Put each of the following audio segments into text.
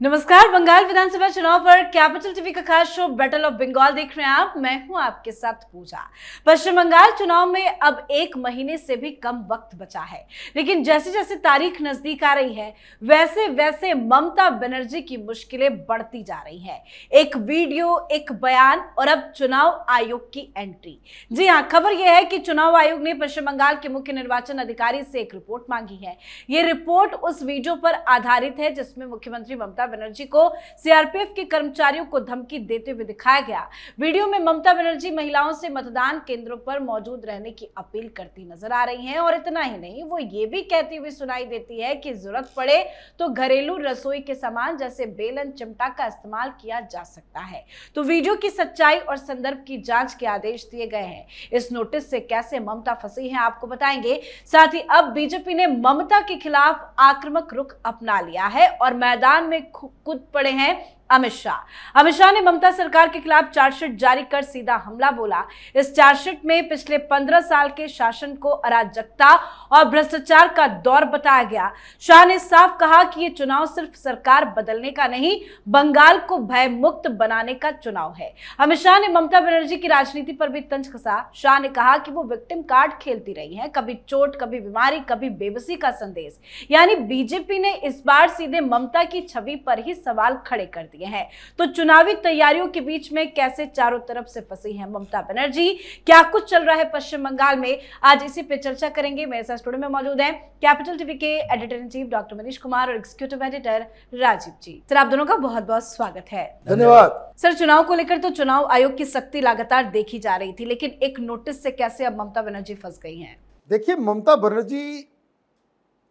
नमस्कार। बंगाल विधानसभा चुनाव पर कैपिटल टीवी का खास शो बैटल ऑफ बंगाल देख रहे हैं आप। मैं हूं आपके साथ पूजा। पश्चिम बंगाल चुनाव में अब 1 महीने से भी कम वक्त बचा है, लेकिन जैसे जैसे तारीख नजदीक आ रही है वैसे वैसे ममता बनर्जी की मुश्किलें बढ़ती जा रही हैं। एक वीडियो, एक बयान और अब चुनाव आयोग की एंट्री। जी हां, खबर यह है कि चुनाव आयोग ने पश्चिम बंगाल के मुख्य निर्वाचन अधिकारी से एक रिपोर्ट मांगी है। ये रिपोर्ट उस वीडियो पर आधारित है जिसमें मुख्यमंत्री ममता बनर्जी को सीआरपीएफ के कर्मचारियों को धमकी देते हुए दिखाया गया। वीडियो में ममता बनर्जी महिलाओं से मतदान केंद्रों पर मौजूद रहने की अपील करती नजर आ रही हैं और इतना ही नहीं, वो ये भी कहती हुई सुनाई देती है कि जरूरत पड़े तो घरेलू रसोई के सामान जैसे बेलन, चिमटा का इस्तेमाल किया जा सकता है। तो वीडियो की सच्चाई और संदर्भ की जांच के आदेश दिए गए हैं। इस नोटिस से कैसे ममता फंसी है आपको बताएंगे। साथ ही अब बीजेपी ने ममता के खिलाफ आक्रामक रुख अपना लिया है और मैदान में कूद पड़े हैं अमित शाह ने ममता सरकार के खिलाफ चार्जशीट जारी कर सीधा हमला बोला। इस चार्जशीट में पिछले 15 साल के शासन को अराजकता और भ्रष्टाचार का दौर बताया गया। शाह ने साफ कहा कि ये चुनाव सिर्फ सरकार बदलने का नहीं, बंगाल को भय मुक्त बनाने का चुनाव है। अमित शाह ने ममता बनर्जी की राजनीति पर भी तंज कसा। शाह ने कहा कि वो विक्टिम कार्ड खेलती रही है, कभी चोट, कभी बीमारी, कभी बेबसी का संदेश। यानी बीजेपी ने इस बार सीधे ममता की छवि पर ही सवाल खड़े कर दिए हैं। तो चुनावी तैयारियों के बीच में कैसे चारों तरफ से फंसी है ममता बनर्जी, क्या कुछ चल रहा है पश्चिम बंगाल में, आज इसी पे चर्चा करेंगे। मेरे साथ स्टूडियो में मौजूद हैं कैपिटल टीवी के editor in chief doctor Manish Kumar और एग्जीक्यूटिव एडिटर राजीव जी। सर, आप दोनों का बहुत बहुत स्वागत है। धन्यवाद। सर, चुनाव को लेकर तो चुनाव आयोग की सख्ती लगातार देखी जा रही थी, लेकिन एक नोटिस से कैसे अब ममता बनर्जी फंस गई हैं? देखिए, ममता बनर्जी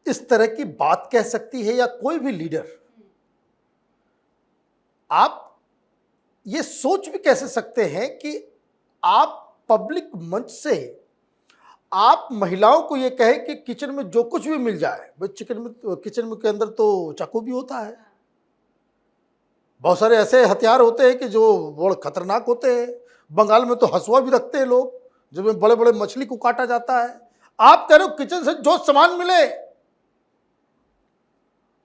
इस तरह की बात कह सकती है या कोई भी लीडर, आप ये सोच भी कैसे सकते हैं कि आप पब्लिक मंच से आप महिलाओं को ये कहें कि किचन में जो कुछ भी मिल जाए, भाई किचन में के अंदर तो चाकू भी होता है, बहुत सारे ऐसे हथियार होते हैं कि जो बहुत खतरनाक होते हैं। बंगाल में तो हंसुआ भी रखते हैं लोग, जिसमें बड़े बड़े मछली को काटा जाता है। आप कह रहे हो किचन से जो सामान मिले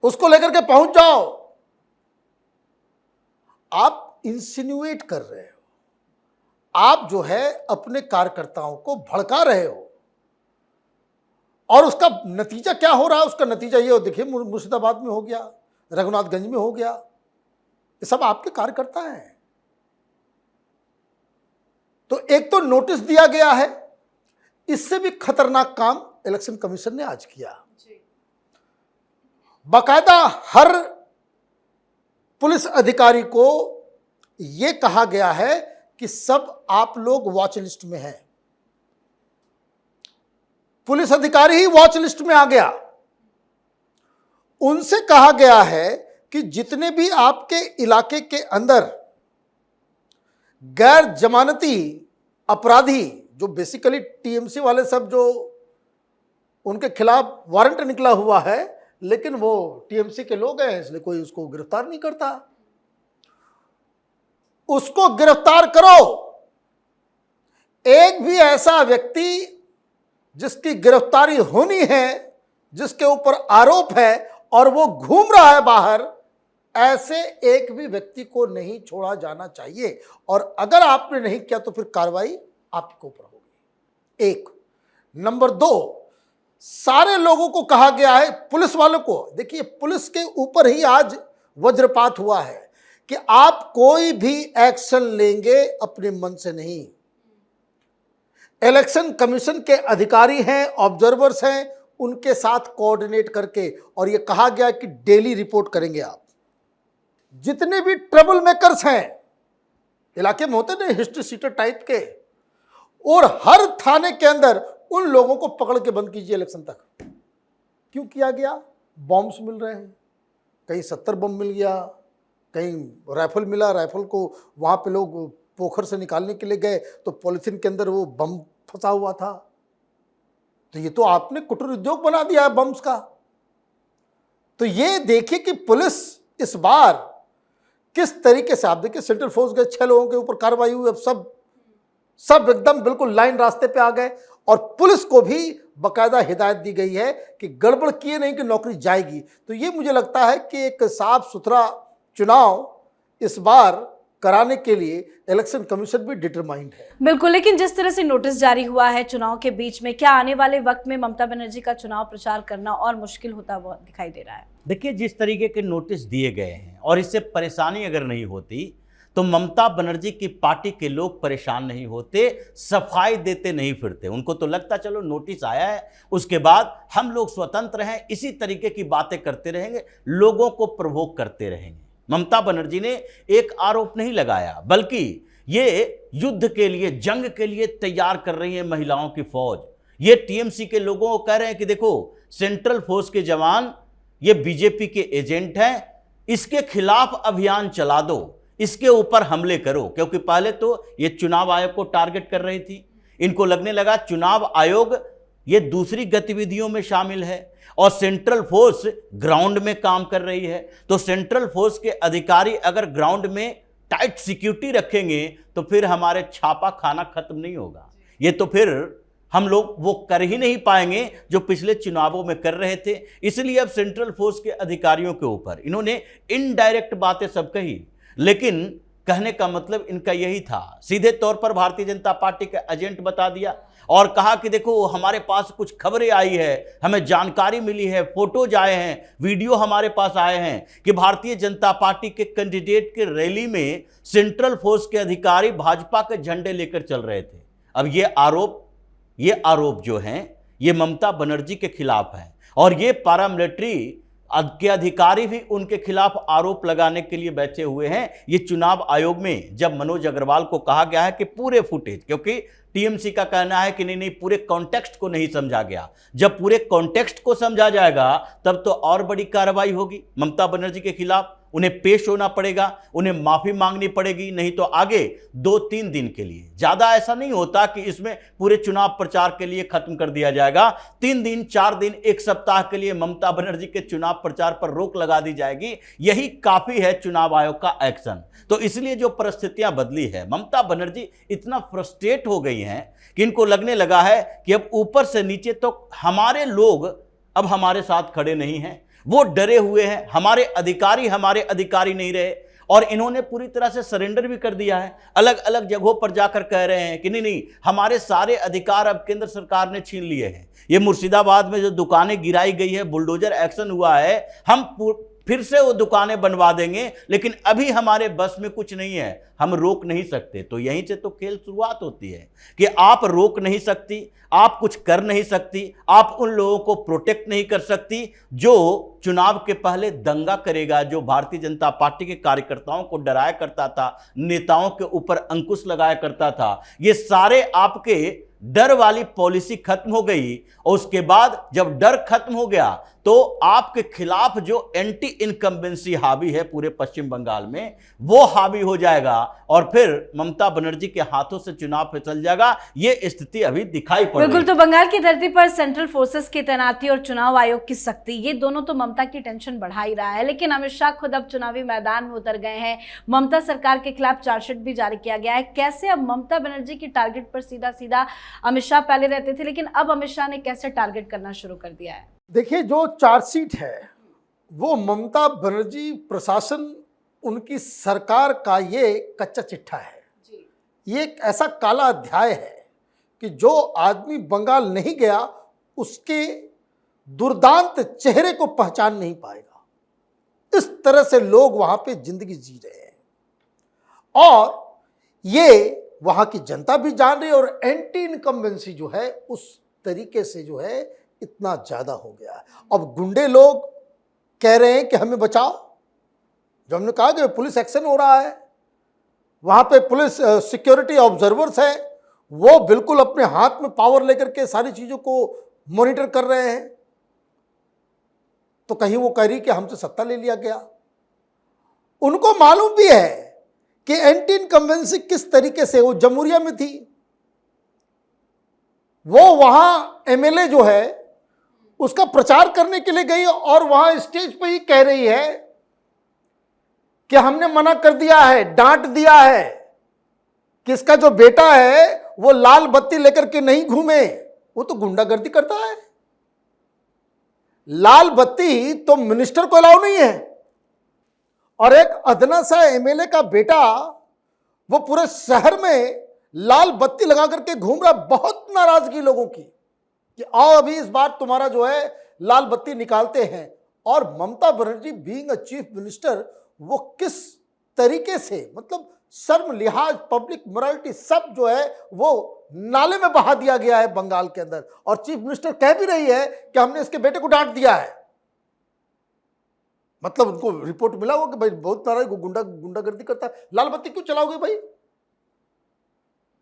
उसको लेकर के पहुंच जाओ। आप इंसिनुएट कर रहे हो, आप जो है अपने कार्यकर्ताओं को भड़का रहे हो और उसका नतीजा क्या हो रहा है? उसका नतीजा ये हो, देखिए मुर्शिदाबाद में हो गया, रघुनाथगंज में हो गया, ये सब आपके कार्यकर्ता हैं। तो एक तो नोटिस दिया गया है, इससे भी खतरनाक काम इलेक्शन कमीशन ने आज किया। बाकायदा हर पुलिस अधिकारी को यह कहा गया है कि सब आप लोग वॉच लिस्ट में हैं। पुलिस अधिकारी ही वॉच लिस्ट में आ गया। उनसे कहा गया है कि जितने भी आपके इलाके के अंदर गैर जमानती अपराधी, जो बेसिकली टीएमसी वाले सब, जो उनके खिलाफ वारंट निकला हुआ है लेकिन वो टीएमसी के लोग हैं इसलिए कोई उसको गिरफ्तार नहीं करता, उसको गिरफ्तार करो। एक भी ऐसा व्यक्ति जिसकी गिरफ्तारी होनी है, जिसके ऊपर आरोप है और वो घूम रहा है बाहर, ऐसे एक भी व्यक्ति को नहीं छोड़ा जाना चाहिए। और अगर आपने नहीं किया तो फिर कार्रवाई आपके ऊपर होगी। एक नंबर 2, सारे लोगों को कहा गया है, पुलिस वालों को, देखिए पुलिस के ऊपर ही आज वज्रपात हुआ है कि आप कोई भी एक्शन लेंगे अपने मन से नहीं। इलेक्शन कमीशन के अधिकारी हैं, ऑब्जर्वर्स हैं, उनके साथ कोऑर्डिनेट करके, और यह कहा गया कि डेली रिपोर्ट करेंगे आप। जितने भी ट्रबल मेकर्स हैं इलाके में, होते ना हिस्ट्री सीटर टाइप के, और हर थाने के अंदर उन लोगों को पकड़ के बंद कीजिए इलेक्शन तक। क्यों किया गया? बॉम्ब्स मिल रहे हैं, कहीं 70 बम मिल गया, कहीं राइफल मिला, राइफल को वहाँ पे लोग पोखर से निकालने के लिए गए तो पॉलिथीन के अंदर वो बम फंसा हुआ था। तो ये तो आपने कुटीर उद्योग बना दिया है बम्स का। तो ये देखिए कि पुलिस इस बार किस तरीके से, आप देखिए सेंट्रल फोर्स गए, 6 लोगों के ऊपर कार्रवाई हुई, अब सब एकदम बिल्कुल लाइन रास्ते पे आ गए। और पुलिस को भी बाकायदा हिदायत दी गई है कि गड़बड़ किए नहीं कि नौकरी जाएगी। तो ये मुझे लगता है कि एक साफ सुथरा चुनाव इस बार कराने के लिए इलेक्शन कमीशन भी डिटरमाइंड है। बिल्कुल, लेकिन जिस तरह से नोटिस जारी हुआ है चुनाव के बीच में, क्या आने वाले वक्त में ममता बनर्जी का चुनाव प्रचार करना और मुश्किल होता हुआ दिखाई दे रहा है? देखिए, जिस तरीके के नोटिस दिए गए हैं और इससे परेशानी अगर नहीं होती तो ममता बनर्जी की पार्टी के लोग परेशान नहीं होते, सफाई देते नहीं फिरते। उनको तो लगता चलो नोटिस आया है, उसके बाद हम लोग स्वतंत्र हैं, इसी तरीके की बातें करते रहेंगे, लोगों को प्रवोक करते रहेंगे। ममता बनर्जी ने एक आरोप नहीं लगाया, बल्कि ये युद्ध के लिए, जंग के लिए तैयार कर रही है महिलाओं की फौज। ये टीएमसी के लोगों को कह रहे हैं कि देखो, सेंट्रल फोर्स के जवान ये बीजेपी के एजेंट हैं, इसके खिलाफ अभियान चला दो, इसके ऊपर हमले करो। क्योंकि पहले तो ये चुनाव आयोग को टारगेट कर रही थी, इनको लगने लगा चुनाव आयोग ये दूसरी गतिविधियों में शामिल है और सेंट्रल फोर्स ग्राउंड में काम कर रही है। तो सेंट्रल फोर्स के अधिकारी अगर ग्राउंड में टाइट सिक्योरिटी रखेंगे तो फिर हमारे छापा खाना खत्म नहीं होगा। ये तो फिर हम लोग वो कर ही नहीं पाएंगे जो पिछले चुनावों में कर रहे थे। इसलिए अब सेंट्रल फोर्स के अधिकारियों के ऊपर इन्होंने इनडायरेक्ट बातें सब कही, लेकिन कहने का मतलब इनका यही था, सीधे तौर पर भारतीय जनता पार्टी का एजेंट बता दिया और कहा कि देखो हमारे पास कुछ खबरें आई है, हमें जानकारी मिली है, फोटोज आए हैं, वीडियो हमारे पास आए हैं कि भारतीय जनता पार्टी के कैंडिडेट के रैली में सेंट्रल फोर्स के अधिकारी भाजपा के झंडे लेकर चल रहे थे। अब ये आरोप जो हैं ये ममता बनर्जी के खिलाफ हैं और ये पैरामिलिट्री के अधिकारी भी उनके खिलाफ आरोप लगाने के लिए बैठे हुए हैं। ये चुनाव आयोग में जब मनोज अग्रवाल को कहा गया है कि पूरे फुटेज, क्योंकि टीएमसी का कहना है कि नहीं पूरे कॉन्टेक्स्ट को नहीं समझा गया, जब पूरे कॉन्टेक्स्ट को समझा जाएगा तब तो और बड़ी कार्रवाई होगी ममता बनर्जी के खिलाफ। उन्हें पेश होना पड़ेगा, उन्हें माफी मांगनी पड़ेगी, नहीं तो आगे 2-3 दिन के लिए, ज्यादा ऐसा नहीं होता कि इसमें पूरे चुनाव प्रचार के लिए खत्म कर दिया जाएगा। 3 दिन, 4 दिन, 1 सप्ताह के लिए ममता बनर्जी के चुनाव प्रचार पर रोक लगा दी जाएगी। यही काफी है चुनाव आयोग का एक्शन। तो इसलिए जो परिस्थितियां बदली है, ममता बनर्जी इतना फ्रस्ट्रेट हो गई हैं कि इनको लगने लगा है कि अब ऊपर से नीचे तो हमारे लोग अब हमारे साथ खड़े नहीं हैं, वो डरे हुए हैं, हमारे अधिकारी नहीं रहे और इन्होंने पूरी तरह से सरेंडर भी कर दिया है। अलग अलग जगहों पर जाकर कह रहे हैं कि नहीं हमारे सारे अधिकार अब केंद्र सरकार ने छीन लिए हैं। ये मुर्शिदाबाद में जो दुकानें गिराई गई है, बुलडोजर एक्शन हुआ है, हम फिर से वो दुकानें बनवा देंगे, लेकिन अभी हमारे बस में कुछ नहीं है, हम रोक नहीं सकते। तो यहीं से तो खेल शुरुआत होती है कि आप रोक नहीं सकती, आप कुछ कर नहीं सकती, आप उन लोगों को प्रोटेक्ट नहीं कर सकती जो चुनाव के पहले दंगा करेगा, जो भारतीय जनता पार्टी के कार्यकर्ताओं को डराया करता था, नेताओं के ऊपर अंकुश लगाया करता था। ये सारे आपके डर वाली पॉलिसी खत्म हो गई और उसके बाद जब डर खत्म हो गया तो आपके खिलाफ जो एंटी इनकम्बेंसी हावी है पूरे पश्चिम बंगाल में, वो हावी हो जाएगा और फिर ममता बनर्जी के हाथों से चुनाव फिसल जाएगा। ये स्थिति अभी दिखाई पड़ रही है। बिल्कुल, तो बंगाल की धरती पर सेंट्रल फोर्सेस की तैनाती और चुनाव आयोग की सख्ती, ये दोनों तो ममता की टेंशन बढ़ा ही रहा है। लेकिन अमित शाह खुद अब चुनावी मैदान में उतर गए हैं, ममता सरकार के खिलाफ चार्जशीट भी जारी किया गया है। कैसे अब ममता बनर्जी की टारगेट पर सीधा सीधा अमित शाह पहले रहते थे, लेकिन अब अमित शाह ने कैसे टारगेट करना शुरू कर दिया है? देखिए, जो चार्जशीट है वो ममता बनर्जी प्रशासन, उनकी सरकार का ये कच्चा चिट्ठा है। ये एक ऐसा काला अध्याय है कि जो आदमी बंगाल नहीं गया उसके दुर्दांत चेहरे को पहचान नहीं पाएगा। इस तरह से लोग वहां पे जिंदगी जी रहे हैं और ये वहां की जनता भी जान रही है और एंटी इनकम्बेंसी जो है उस तरीके से जो है इतना ज्यादा हो गया है। अब गुंडे लोग कह रहे हैं कि हमें बचाओ। जो हमने कहा कि पुलिस एक्शन हो रहा है, वहां पे पुलिस सिक्योरिटी ऑब्जर्वर्स हैं, वो बिल्कुल अपने हाथ में पावर लेकर के सारी चीजों को मॉनिटर कर रहे हैं। तो कहीं वो कह रही कि हमसे सत्ता ले लिया गया। उनको मालूम भी है कि एंटी इनकम्बेंसी किस तरीके से, वो जमहूरिया में थी, वो वहां एमएलए जो है उसका प्रचार करने के लिए गई और वहां स्टेज पे ही कह रही है कि हमने मना कर दिया है, डांट दिया है कि इसका जो बेटा है वो लाल बत्ती लेकर के नहीं घूमे, वो तो गुंडागर्दी करता है। लाल बत्ती तो मिनिस्टर को अलाउ नहीं है और एक अदना सा एमएलए का बेटा वो पूरे शहर में लाल बत्ती लगा करके घूम रहा। बहुत नाराजगी लोगों की कि आओ अभी इस बार तुम्हारा जो है लाल बत्ती निकालते हैं। और Mamata Banerjee being a chief minister वो किस तरीके से, मतलब शर्म लिहाज पब्लिक मोरालिटी सब जो है वो नाले में बहा दिया गया है बंगाल के अंदर। और चीफ मिनिस्टर कह भी रही है कि हमने इसके बेटे को डांट दिया है। मतलब उनको रिपोर्ट मिला हो कि भाई बहुत नाराज गुंडागर्दी करता है, लाल बत्ती क्यों चलाओगे भाई?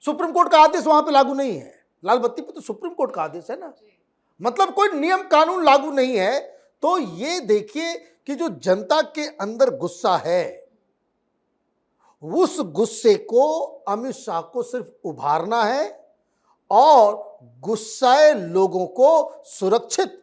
सुप्रीम कोर्ट का आदेश वहां पे लागू नहीं है, लाल बत्ती पे तो सुप्रीम कोर्ट का आदेश है ना। मतलब कोई नियम कानून लागू नहीं है। तो ये देखिए कि जो जनता के अंदर गुस्सा है उस गुस्से को अमित शाह को सिर्फ उभारना है और गुस्साए लोगों को सुरक्षित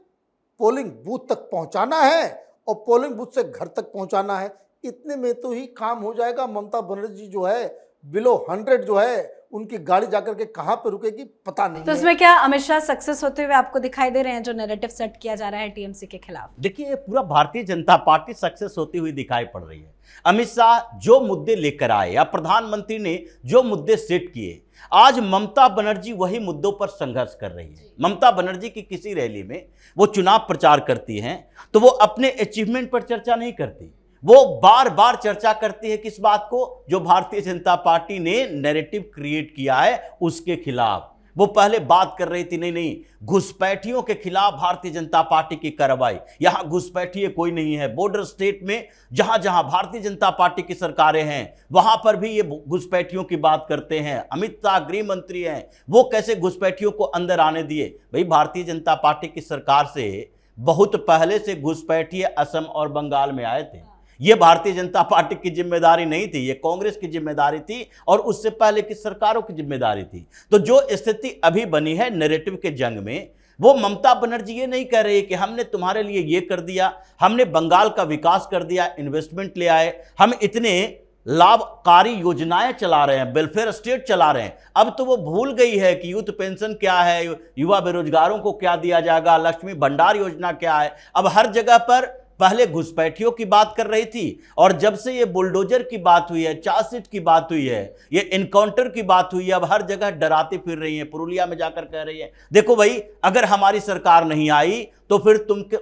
पोलिंग बूथ तक पहुंचाना है और पोलिंग बूथ से घर तक पहुंचाना है। इतने में तो ही काम हो जाएगा। ममता बनर्जी जो है बिलो 100 जो है उनकी गाड़ी जाकर के कहां पे रुकेगी पता नहीं। तो इसमें क्या अमित शाह सक्सेस होते हुए आपको दिखाई दे रहे हैं जो नैरेटिव सेट किया जा रहा है टीएमसी के खिलाफ? देखिए, पूरा भारतीय जनता पार्टी सक्सेस होती हुई दिखाई पड़ रही है। अमित शाह जो मुद्दे लेकर आए या प्रधानमंत्री ने जो मुद्दे सेट किए, आज ममता बनर्जी वही मुद्दों पर संघर्ष कर रही है। ममता बनर्जी की किसी रैली में वो चुनाव प्रचार करती हैं तो वो अपने अचीवमेंट पर चर्चा नहीं करती, वो बार बार चर्चा करती है किस बात को, जो भारतीय जनता पार्टी ने नैरेटिव क्रिएट किया है उसके खिलाफ। वो पहले बात कर रही थी नहीं घुसपैठियों के खिलाफ भारतीय जनता पार्टी की कार्रवाई, यहां घुसपैठिए कोई नहीं है। बॉर्डर स्टेट में जहां जहां भारतीय जनता पार्टी की सरकारें हैं वहां पर भी ये घुसपैठियों की बात करते हैं। अमित शाह गृह मंत्री हैं, वो कैसे घुसपैठियों को अंदर आने दिए? भाई भारतीय जनता पार्टी की सरकार से बहुत पहले से घुसपैठिए असम और बंगाल में आए थे। ये भारतीय जनता पार्टी की जिम्मेदारी नहीं थी, ये कांग्रेस की जिम्मेदारी थी और उससे पहले की सरकारों की जिम्मेदारी थी। तो जो स्थिति अभी बनी है नैरेटिव के जंग में, वो ममता बनर्जी ये नहीं कह रही कि हमने तुम्हारे लिए ये कर दिया, हमने बंगाल का विकास कर दिया, इन्वेस्टमेंट ले आए, हम इतने लाभकारी योजनाएं चला रहे हैं, वेलफेयर स्टेट चला रहे हैं। अब तो वो भूल गई है कि यूथ पेंशन क्या है, युवा बेरोजगारों को क्या दिया जाएगा, लक्ष्मी भंडार योजना क्या है। अब हर जगह पर पहले घुसपैठियों की बात कर रही थी और जब से ये बुलडोजर की बात हुई है, चार्जशीट की बात हुई है, ये इनकाउंटर की बात हुई है, अब हर जगह डराती फिर रही है। पुरुलिया में जाकर कह रही है देखो भाई अगर हमारी सरकार नहीं आई तो फिर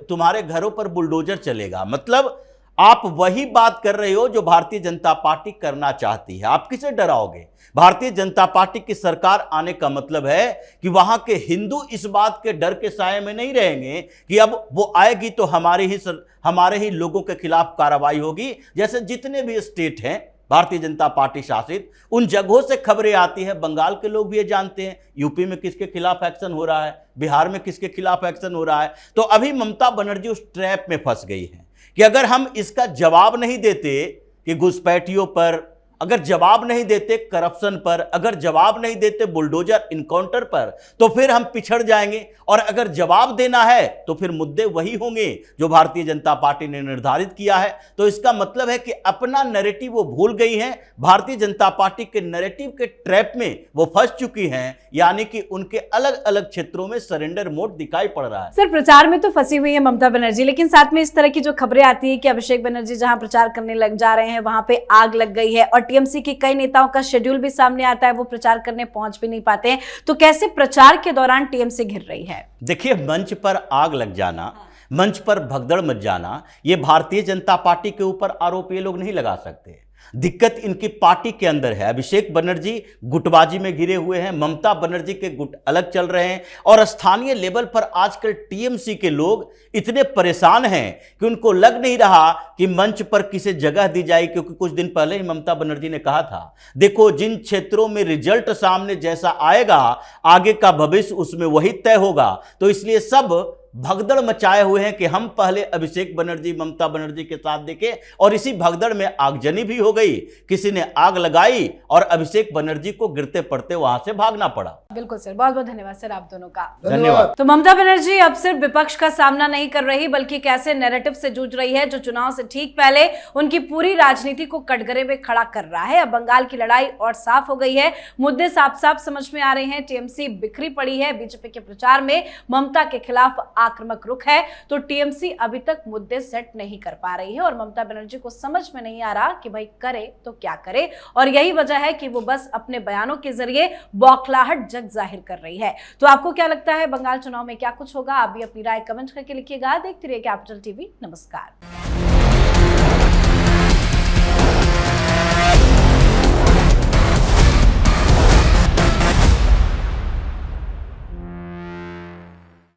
तुम्हारे घरों पर बुलडोजर चलेगा। मतलब आप वही बात कर रहे हो जो भारतीय जनता पार्टी करना चाहती है। आप किसे डराओगे? भारतीय जनता पार्टी की सरकार आने का मतलब है कि वहां के हिंदू इस बात के डर के साए में नहीं रहेंगे कि अब वो आएगी तो हमारे ही लोगों के खिलाफ कार्रवाई होगी। जैसे जितने भी स्टेट हैं भारतीय जनता पार्टी शासित, उन जगहों से खबरें आती है, बंगाल के लोग भी ये जानते हैं यूपी में किसके खिलाफ एक्शन हो रहा है, बिहार में किसके खिलाफ एक्शन हो रहा है। तो अभी ममता बनर्जी उस ट्रैप में फंस गई है कि अगर हम इसका जवाब नहीं देते कि घुसपैठियों पर, अगर जवाब नहीं देते करप्शन पर, अगर जवाब नहीं देते बुलडोजर इनकाउंटर पर, तो फिर हम पिछड़ जाएंगे। और अगर जवाब देना है तो फिर मुद्दे वही होंगे जो भारतीय जनता पार्टी ने निर्धारित किया है। तो इसका मतलब है कि अपना नैरेटिव वो भूल गई हैं, भारतीय जनता पार्टी के नैरेटिव के ट्रैप में वो फंस चुकी हैं, यानी कि उनके अलग अलग क्षेत्रों में सरेंडर मोड दिखाई पड़ रहा है। सर, प्रचार में तो फंसी हुई है ममता बनर्जी, लेकिन साथ में इस तरह की जो खबरें आती है कि अभिषेक बनर्जी जहां प्रचार करने लग जा रहे हैं वहां पे आग लग गई है और टीएमसी के कई नेताओं का शेड्यूल भी सामने आता है, वो प्रचार करने पहुंच भी नहीं पाते हैं। तो कैसे प्रचार के दौरान टीएमसी घिर रही है? देखिए, मंच पर आग लग जाना, मंच पर भगदड़ मच जाना, ये भारतीय जनता पार्टी के ऊपर आरोप ये लोग नहीं लगा सकते। दिक्कत इनकी पार्टी के अंदर है। अभिषेक बनर्जी गुटबाजी में घिरे हुए हैं, ममता बनर्जी के गुट अलग चल रहे हैं और स्थानीय लेवल पर आजकल टीएमसी के लोग इतने परेशान हैं कि उनको लग नहीं रहा कि मंच पर किसे जगह दी जाए। क्योंकि कुछ दिन पहले ही ममता बनर्जी ने कहा था देखो जिन क्षेत्रों में रिजल्ट सामने जैसा आएगा आगे का भविष्य उसमें वही तय होगा। तो इसलिए सब भगदड़ मचाए हुए हैं कि हम पहले अभिषेक बनर्जी ममता बनर्जी के साथ देखे और इसी भगदड़ में आगजनी भी हो गई, किसी ने आग लगाई और अभिषेक बनर्जी को गिरते पड़ते वहां से भागना पड़ा। बिल्कुल सर, बहुत बहुत धन्यवाद सर आप दोनों का। धन्यवाद। तो ममता बनर्जी अब सिर्फ विपक्ष का सामना नहीं कर रही बल्कि एक ऐसे नैरेटिव से जूझ रही है जो चुनाव से ठीक पहले उनकी पूरी राजनीति को कटघरे में खड़ा कर रहा है। अब बंगाल की लड़ाई और साफ हो गई है, मुद्दे साफ साफ समझ में आ रहे हैं। टीएमसी बिखरी पड़ी है, बीजेपी के प्रचार में ममता के खिलाफ आक्रामक रुख है, तो टीएमसी अभी तक मुद्दे सेट नहीं कर पा रही है और ममता बनर्जी को समझ में नहीं आ रहा कि भाई करे तो क्या करे, और यही वजह है कि वो बस अपने बयानों के जरिए बौखलाहट जग जाहिर कर रही है। तो आपको क्या लगता है बंगाल चुनाव में क्या कुछ होगा? आप भी अपनी राय कमेंट करके लिखिएगा। देखते रहिए कैपिटल टीवी। नमस्कार।